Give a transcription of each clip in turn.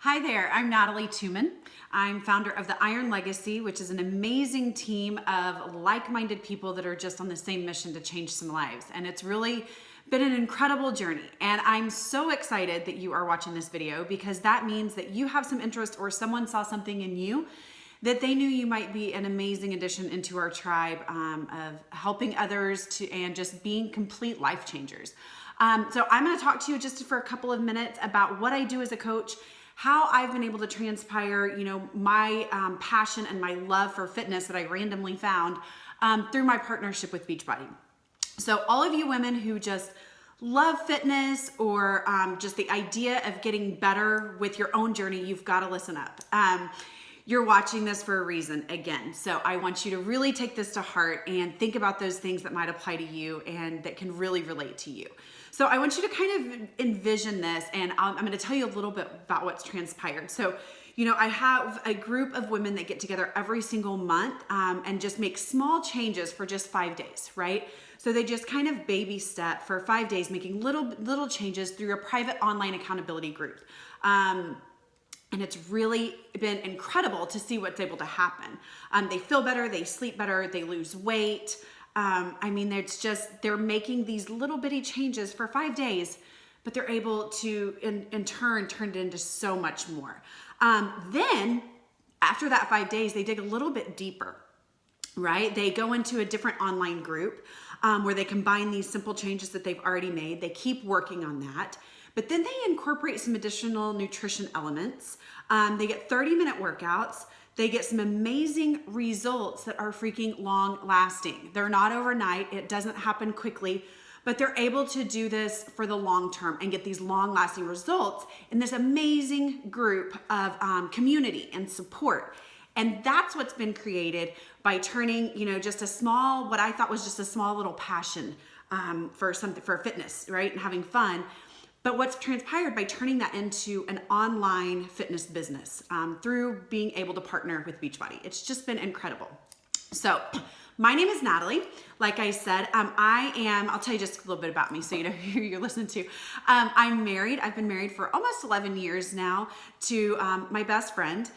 Hi there, I'm Natalie Tuman. I'm founder of the Iron Legacy, which is an amazing team of like-minded people that are just on the same mission to change some lives. And it's really been an incredible journey. And I'm so excited that you are watching this video because that means that you have some interest or someone saw something in you that they knew you might be an amazing addition into our tribe of helping others and just being complete life changers. So I'm going to talk to you just for a couple of minutes about what I do as a coach, how I've been able to transpire, my passion and my love for fitness that I randomly found through my partnership with Beachbody. So all of you women who just love fitness or just the idea of getting better with your own journey, you've got to listen up. You're watching this for a reason again. So I want you to really take this to heart and think about those things that might apply to you and that can really relate to you. So I want you to kind of envision this, and I'm going to tell you a little bit about what's transpired. So, I have a group of women that get together every single month and just make small changes for just 5 days, right? So they just kind of baby step for 5 days, making little changes through a private online accountability group. And it's really been incredible to see what's able to happen. They feel better, they sleep better, they lose weight. They're making these little bitty changes for 5 days, but they're able to, in turn it into so much more. Then after that 5 days, they dig a little bit deeper, right? They go into a different online group where they combine these simple changes that they've already made. They keep working on that. But then they incorporate some additional nutrition elements. They get 30-minute workouts. They get some amazing results that are freaking long lasting. They're not overnight. It doesn't happen quickly, but they're able to do this for the long term and get these long lasting results in this amazing group of community and support. And that's what's been created by turning, just what I thought was just a small little passion for fitness, right? And having fun. But what's transpired by turning that into an online fitness business through being able to partner with Beachbody. It's just been incredible. So my name is Natalie. Like I said, I'll tell you just a little bit about me so you know who you're listening to. I'm married. I've been married for almost 11 years now to my best friend.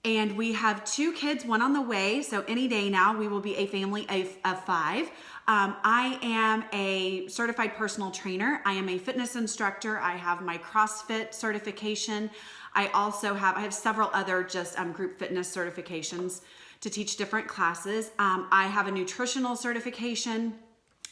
And we have 2 kids, 1 on the way. So any day now, we will be a family of 5. I am a certified personal trainer. I am a fitness instructor. I have my CrossFit certification. I have several other just group fitness certifications to teach different classes. I have a nutritional certification.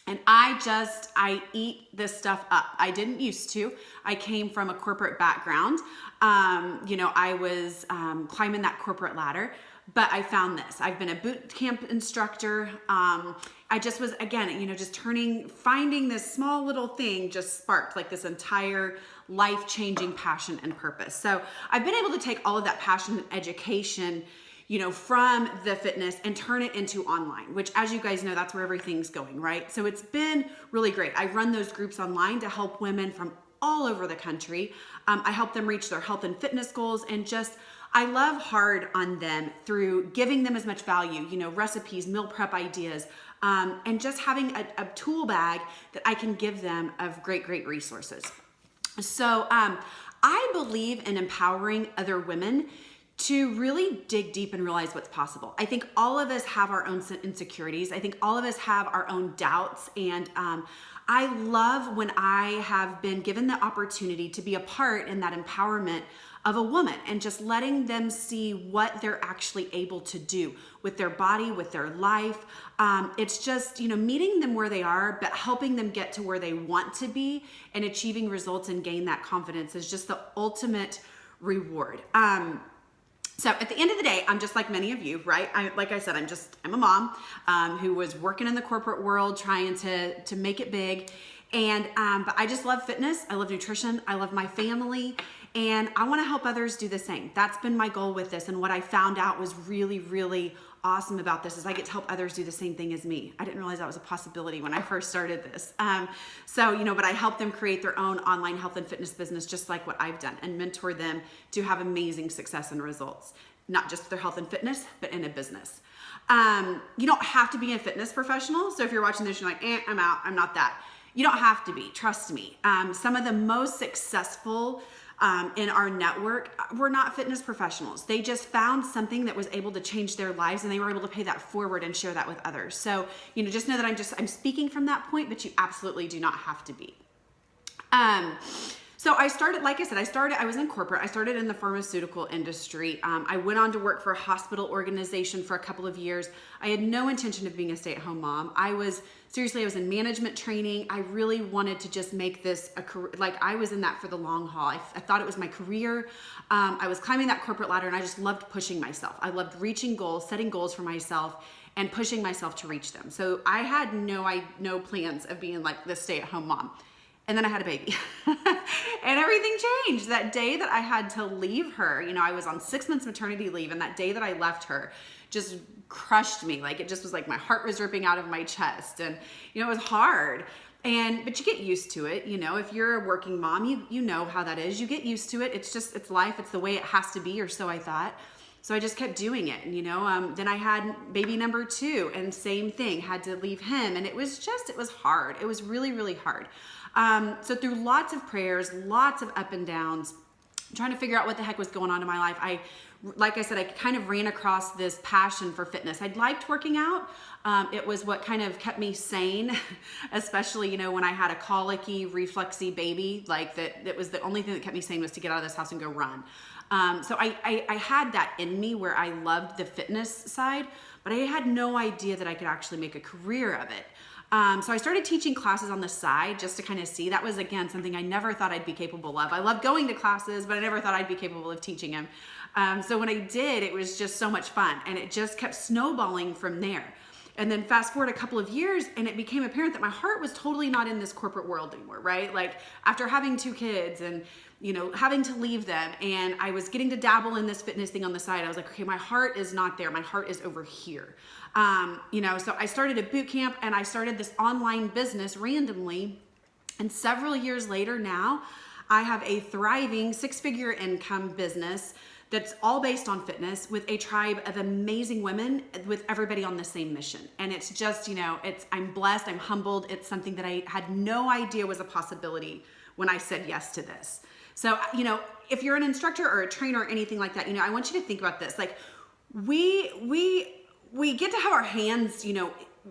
And I eat this stuff up. I didn't used to. I came from a corporate background. I was climbing that corporate ladder, but I found this. I've been a boot camp instructor. I just was, again, finding this small little thing just sparked like this entire life-changing passion and purpose. So I've been able to take all of that passion and education from the fitness and turn it into online, which as you guys know, that's where everything's going, right? So it's been really great. I run those groups online to help women from all over the country. I help them reach their health and fitness goals and I love hard on them through giving them as much value, recipes, meal prep ideas, and just having a tool bag that I can give them of great resources. So I believe in empowering other women to really dig deep and realize what's possible. I think all of us have our own insecurities. I think all of us have our own doubts. And I love when I have been given the opportunity to be a part in that empowerment of a woman and just letting them see what they're actually able to do with their body, with their life. It's just, meeting them where they are, but helping them get to where they want to be and achieving results and gain that confidence is just the ultimate reward. So at the end of the day, I'm just like many of you, right? Like I said, I'm a mom who was working in the corporate world, trying to make it big. And, but I just love fitness. I love nutrition. I love my family. And I want to help others do the same. That's been my goal with this. And what I found out was really awesome about this is I get to help others do the same thing as me. I didn't realize that was a possibility when I first started this. But I help them create their own online health and fitness business, just like what I've done, and mentor them to have amazing success and results, not just their health and fitness, but in a business. You don't have to be a fitness professional. So if you're watching this, you're like, I'm out, I'm not that. You don't have to be, trust me. Some of the most successful in our network were not fitness professionals. They just found something that was able to change their lives, and they were able to pay that forward and share that with others. So, just know that I'm speaking from that point, but you absolutely do not have to be. So I started, like I said, I was in corporate. I started in the pharmaceutical industry. I went on to work for a hospital organization for a couple of years. I had no intention of being a stay-at-home mom. I was in management training. I really wanted to just make this a career. Like, I was in that for the long haul. I thought it was my career. I was climbing that corporate ladder, and I just loved pushing myself. I loved reaching goals, setting goals for myself, and pushing myself to reach them. So I had no plans of being like the stay-at-home mom. And then I had a baby and everything changed. That day that I had to leave her, I was on 6 months maternity leave, and that day that I left her just crushed me. Like, it just was like my heart was ripping out of my chest, and, it was hard. But you get used to it. If you're a working mom, you know how that is. You get used to it. It's life. It's the way it has to be, or so I thought. So I just kept doing it. And, then I had baby number 2, and same thing, had to leave him. And it was hard. It was really, really hard. So through lots of prayers, lots of up and downs, trying to figure out what the heck was going on in my life, like I said, I kind of ran across this passion for fitness. I'd liked working out. It was what kind of kept me sane, especially, when I had a colicky, refluxy baby. Like, that was the only thing that kept me sane, was to get out of this house and go run. So I had that in me, where I loved the fitness side, but I had no idea that I could actually make a career of it. So I started teaching classes on the side, just to kind of see. That was, again, something I never thought I'd be capable of. I love going to classes, but I never thought I'd be capable of teaching them. So when I did, it was just so much fun, and it just kept snowballing from there. And then fast forward a couple of years, and it became apparent that my heart was totally not in this corporate world anymore, right? Like, after having 2 kids and, having to leave them, and I was getting to dabble in this fitness thing on the side, I was like, okay, my heart is not there. My heart is over here. So I started a boot camp, and I started this online business randomly. And several years later now, I have a thriving 6-figure income business that's all based on fitness, with a tribe of amazing women, with everybody on the same mission. And it's just, I'm blessed, I'm humbled. It's something that I had no idea was a possibility when I said yes to this. So, if you're an instructor or a trainer or anything like that, I want you to think about this. Like, we get to have our hands,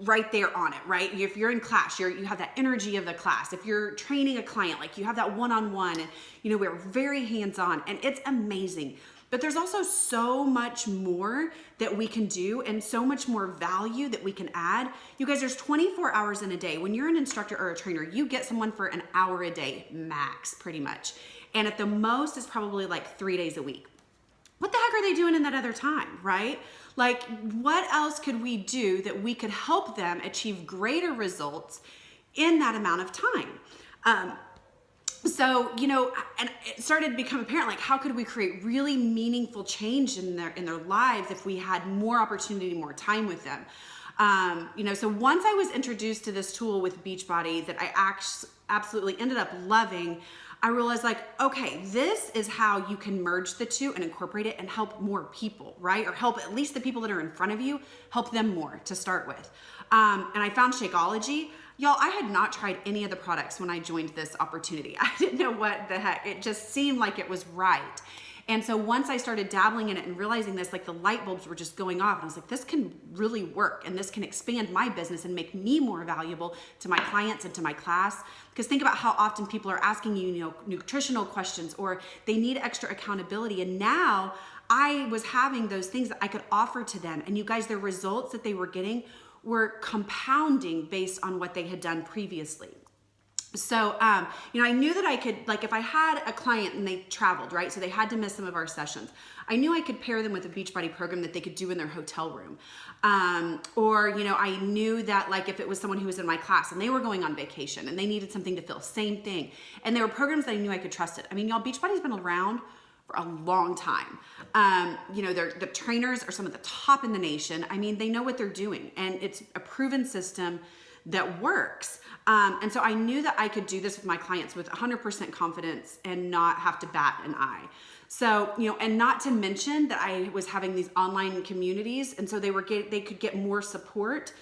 right there on it, right? If you're in class, you have that energy of the class. If you're training a client, like, you have that one-on-one, and, we're very hands-on, and it's amazing. But there's also so much more that we can do, and so much more value that we can add. You guys, there's 24 hours in a day. When you're an instructor or a trainer, you get someone for an hour a day, max, pretty much. And at the most, it's probably like 3 days a week. What the heck are they doing in that other time, right? Like, what else could we do that we could help them achieve greater results in that amount of time? So, and it started to become apparent, like, how could we create really meaningful change in their lives if we had more opportunity, more time with them? So once I was introduced to this tool with Beachbody that I absolutely ended up loving, I realized, like, okay, this is how you can merge the two and incorporate it and help more people, right? Or help at least the people that are in front of you, help them more to start with. And I found Shakeology. Y'all, I had not tried any of the products when I joined this opportunity. I didn't know what the heck. It just seemed like it was right. And so once I started dabbling in it and realizing this, like, the light bulbs were just going off, and I was like, this can really work, and this can expand my business and make me more valuable to my clients and to my class. Because think about how often people are asking you, nutritional questions, or they need extra accountability. And now I was having those things that I could offer to them. And you guys, the results that they were getting were compounding based on what they had done previously. So, I knew that I could, like, if I had a client and they traveled, right? So they had to miss some of our sessions. I knew I could pair them with a Beachbody program that they could do in their hotel room. I knew that, like, if it was someone who was in my class and they were going on vacation and they needed something to fill, same thing. And there were programs that I knew I could trust it. I mean, y'all, Beachbody's been around for a long time. The trainers are some of the top in the nation. I mean, they know what they're doing, and it's a proven system that works. And so I knew that I could do this with my clients with 100% confidence and not have to bat an eye. So, and not to mention that I was having these online communities, and so they could get more support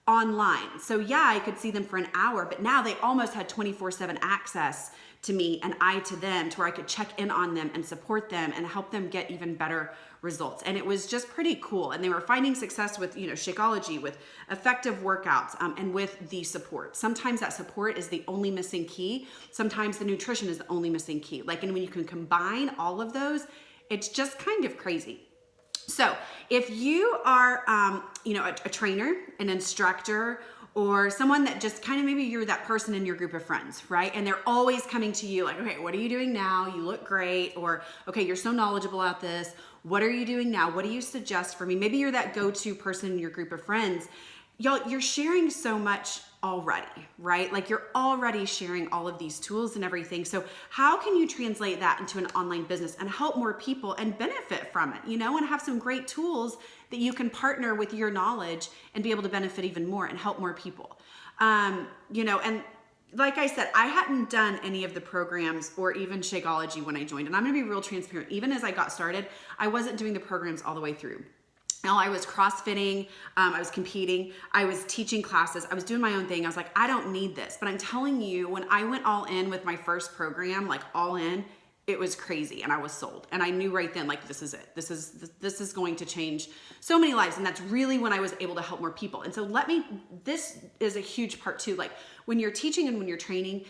online. So yeah, I could see them for an hour, but now they almost had 24/7 access to me and I to them, to where I could check in on them and support them and help them get even better results. And it was just pretty cool. And they were finding success with, Shakeology, with effective workouts, and with the support. Sometimes that support is the only missing key. Sometimes the nutrition is the only missing key. And when you can combine all of those, it's just kind of crazy. So if you are, a trainer, an instructor, or someone that just kind of, maybe you're that person in your group of friends, right? And they're always coming to you like, okay, what are you doing now? You look great. Or, okay, you're so knowledgeable at this. What are you doing now? What do you suggest for me? Maybe you're that go-to person in your group of friends. Y'all, you're sharing so much already, right? You're already sharing all of these tools and everything. So how can you translate that into an online business and help more people and benefit from it, and have some great tools that you can partner with your knowledge and be able to benefit even more and help more people. And like I said, I hadn't done any of the programs or even Shakeology when I joined. And I'm going to be real transparent. Even as I got started, I wasn't doing the programs all the way through. Now, I was CrossFitting, I was competing, I was teaching classes, I was doing my own thing. I was like, I don't need this. But I'm telling you, when I went all in with my first program, all in, it was crazy, and I was sold. And I knew right then, this is it. This is going to change so many lives. And that's really when I was able to help more people. And so this is a huge part too. When you're teaching and when you're training,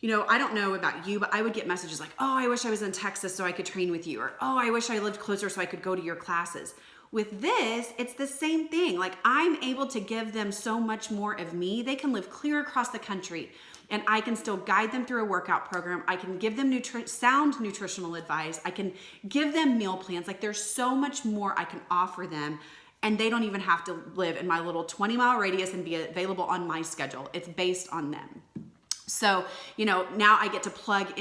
I don't know about you, but I would get messages like, oh, I wish I was in Texas so I could train with you. Or, oh, I wish I lived closer so I could go to your classes. With this, it's the same thing. I'm able to give them so much more of me. They can live clear across the country, and I can still guide them through a workout program. I can give them sound nutritional advice. I can give them meal plans. There's so much more I can offer them, and they don't even have to live in my little 20-mile radius and be available on my schedule. It's based on them. So, now I get to plug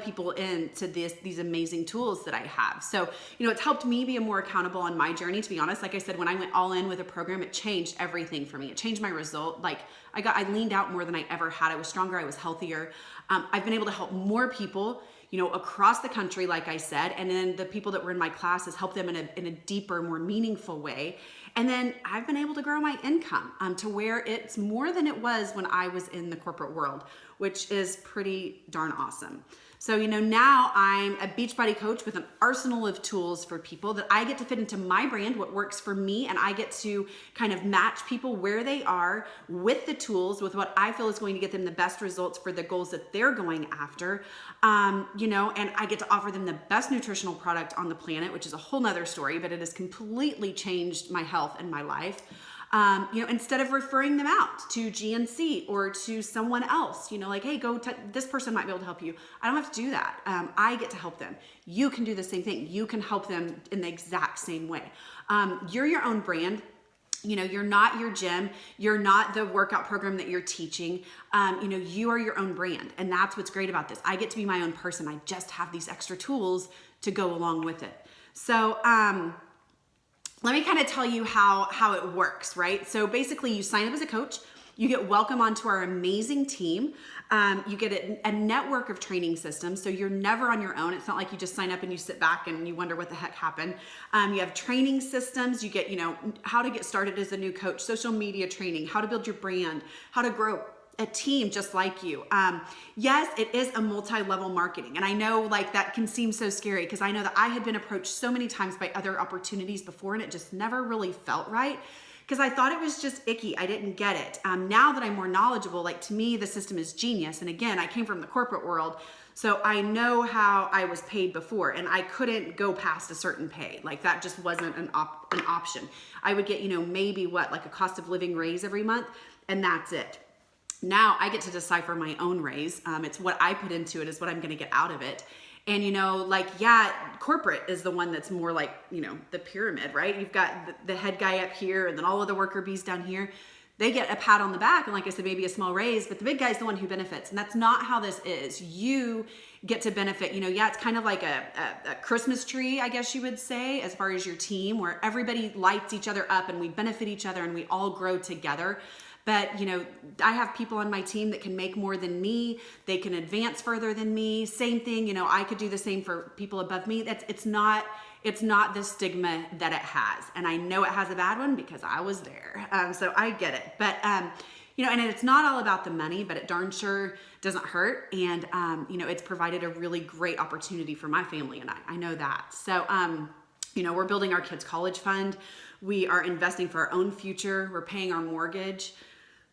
people into these amazing tools that I have. So, it's helped me be more accountable on my journey, to be honest. Like I said, when I went all in with a program, it changed everything for me. It changed my result. I leaned out more than I ever had. I was stronger. I was healthier. I've been able to help more people, across the country, like I said, and then the people that were in my classes, help them in a deeper, more meaningful way. And then I've been able to grow my income to where it's more than it was when I was in the corporate world, which is pretty darn awesome. So, now I'm a Beachbody coach with an arsenal of tools for people that I get to fit into my brand, what works for me, and I get to kind of match people where they are with the tools, with what I feel is going to get them the best results for the goals that they're going after, and I get to offer them the best nutritional product on the planet, which is a whole nother story, but it has completely changed my health and my life. Instead of referring them out to GNC or to someone else, hey, this person might be able to help you. I don't have to do that. I get to help them. You can do the same thing. You can help them in the exact same way. You're your own brand. You're not your gym. You're not the workout program that you're teaching. You are your own brand. And that's what's great about this. I get to be my own person. I just have these extra tools to go along with it. So, let me kind of tell you how it works, right? So basically you sign up as a coach, you get welcome onto our amazing team. You get a network of training systems. So you're never on your own. It's not like you just sign up and you sit back and you wonder what the heck happened. You have training systems. You get, how to get started as a new coach, social media training, how to build your brand, how to grow a team just like you. Yes, it is a multi-level marketing. And I know that can seem so scary because I know that I had been approached so many times by other opportunities before and it just never really felt right because I thought it was just icky. I didn't get it. Now that I'm more knowledgeable, to me, the system is genius. And again, I came from the corporate world. So I know how I was paid before and I couldn't go past a certain pay. That just wasn't an option. I would get, maybe a cost of living raise every month and that's it. Now I get to decipher my own raise. It's what I put into it is what I'm going to get out of it. And, corporate is the one that's more the pyramid, right? You've got the head guy up here and then all of the worker bees down here. They get a pat on the back. And like I said, maybe a small raise, but the big guy's the one who benefits. And that's not how this is. You get to benefit, it's kind of like a Christmas tree, I guess you would say, as far as your team, where everybody lights each other up and we benefit each other and we all grow together. But, I have people on my team that can make more than me. They can advance further than me. Same thing, I could do the same for people above me. It's not the stigma that it has. And I know it has a bad one because I was there. So I get it. But, and it's not all about the money, but it darn sure doesn't hurt. And, it's provided a really great opportunity for my family and I know that. So, we're building our kids' college fund. We are investing for our own future. We're paying our mortgage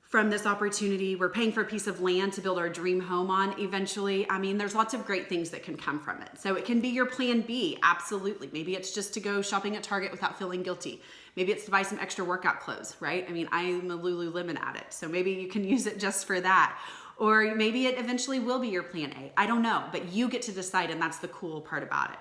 from this opportunity. We're paying for a piece of land to build our dream home on eventually. I mean, there's lots of great things that can come from it. So it can be your plan B, absolutely. Maybe it's just to go shopping at Target without feeling guilty. Maybe it's to buy some extra workout clothes, right? I mean, I'm a Lululemon addict, so maybe you can use it just for that. Or maybe it eventually will be your plan A. I don't know, but you get to decide, and that's the cool part about it.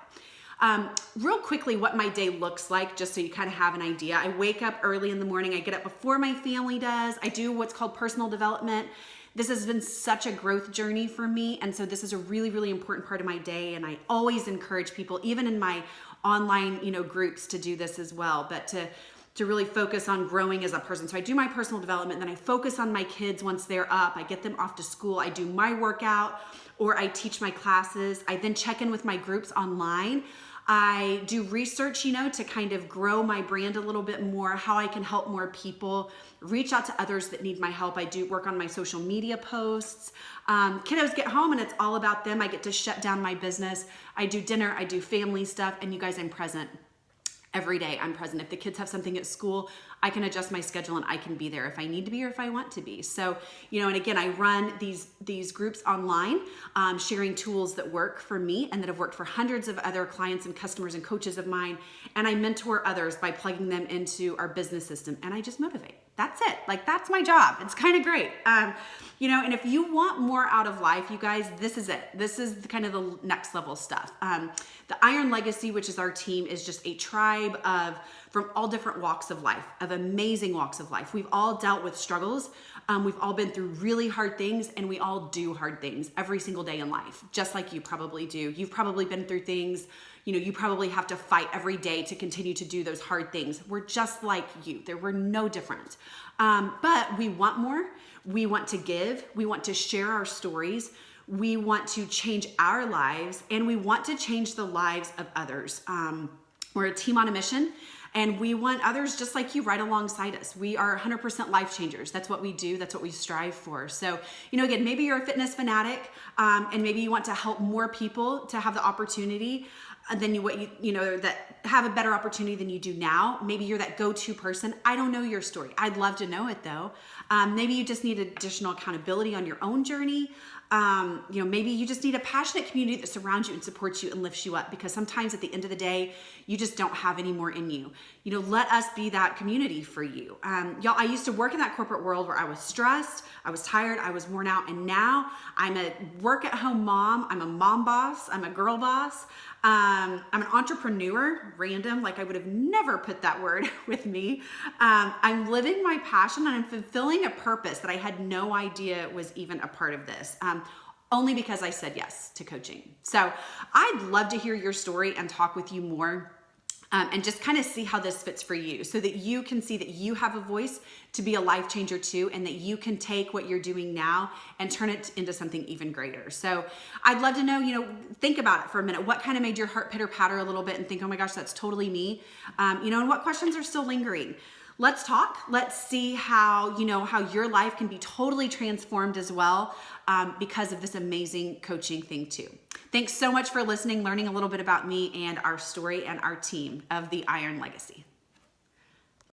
Real quickly, what my day looks like, just so you kind of have an idea. I wake up early in the morning. I get up before my family does. I do what's called personal development. This has been such a growth journey for me. And so this is a really, really important part of my day. And I always encourage people, even in my online, groups, to do this as well, but to really focus on growing as a person. So I do my personal development, then I focus on my kids once they're up. I get them off to school. I do my workout, or I teach my classes. I then check in with my groups online. I do research, to kind of grow my brand a little bit more, how I can help more people, reach out to others that need my help. I do work on my social media posts. Kiddos get home and it's all about them. I get to shut down my business. I do dinner, I do family stuff, and you guys, I'm present. Every day I'm present. If the kids have something at school, I can adjust my schedule and I can be there if I need to be or if I want to be. So, and again, I run these groups online, sharing tools that work for me and that have worked for hundreds of other clients and customers and coaches of mine. And I mentor others by plugging them into our business system, and I just motivate. That's it. Like, that's my job. It's kind of great. And if you want more out of life, you guys, this is it. This is kind of the next level stuff. The Iron Legacy, which is our team, is just a tribe from all different walks of life, of amazing walks of life. We've all dealt with struggles. We've all been through really hard things, and we all do hard things every single day in life, just like you probably do. You've probably been through things, you probably have to fight every day to continue to do those hard things. We're just like you. We're no different. But we want more. We want to give. We want to share our stories. We want to change our lives, and we want to change the lives of others. We're a team on a mission, and we want others just like you right alongside us. We are 100% life changers. That's what we do. That's what we strive for. So, again, maybe you're a fitness fanatic, and maybe you want to help more people to have the opportunity than that have a better opportunity than you do now. Maybe you're that go-to person. I don't know your story. I'd love to know it though. Maybe you just need additional accountability on your own journey. Maybe you just need a passionate community that surrounds you and supports you and lifts you up, because sometimes at the end of the day, you just don't have any more in you. Let us be that community for you. Y'all, I used to work in that corporate world where I was stressed, I was tired, I was worn out, and now I'm a work-at-home mom. I'm a mom boss. I'm a girl boss. I'm an entrepreneur, random, like I would have never put that word with me. I'm living my passion, and I'm fulfilling a purpose that I had no idea was even a part of this. Only because I said yes to coaching. So I'd love to hear your story and talk with you more. And just kind of see how this fits for you, so that you can see that you have a voice to be a life changer too, and that you can take what you're doing now and turn it into something even greater. So I'd love to know, think about it for a minute. What kind of made your heart pitter patter a little bit and think, oh my gosh, that's totally me? And what questions are still lingering? Let's talk. Let's see how your life can be totally transformed as well, because of this amazing coaching thing too. Thanks so much for listening, learning a little bit about me and our story and our team of the Iron Legacy.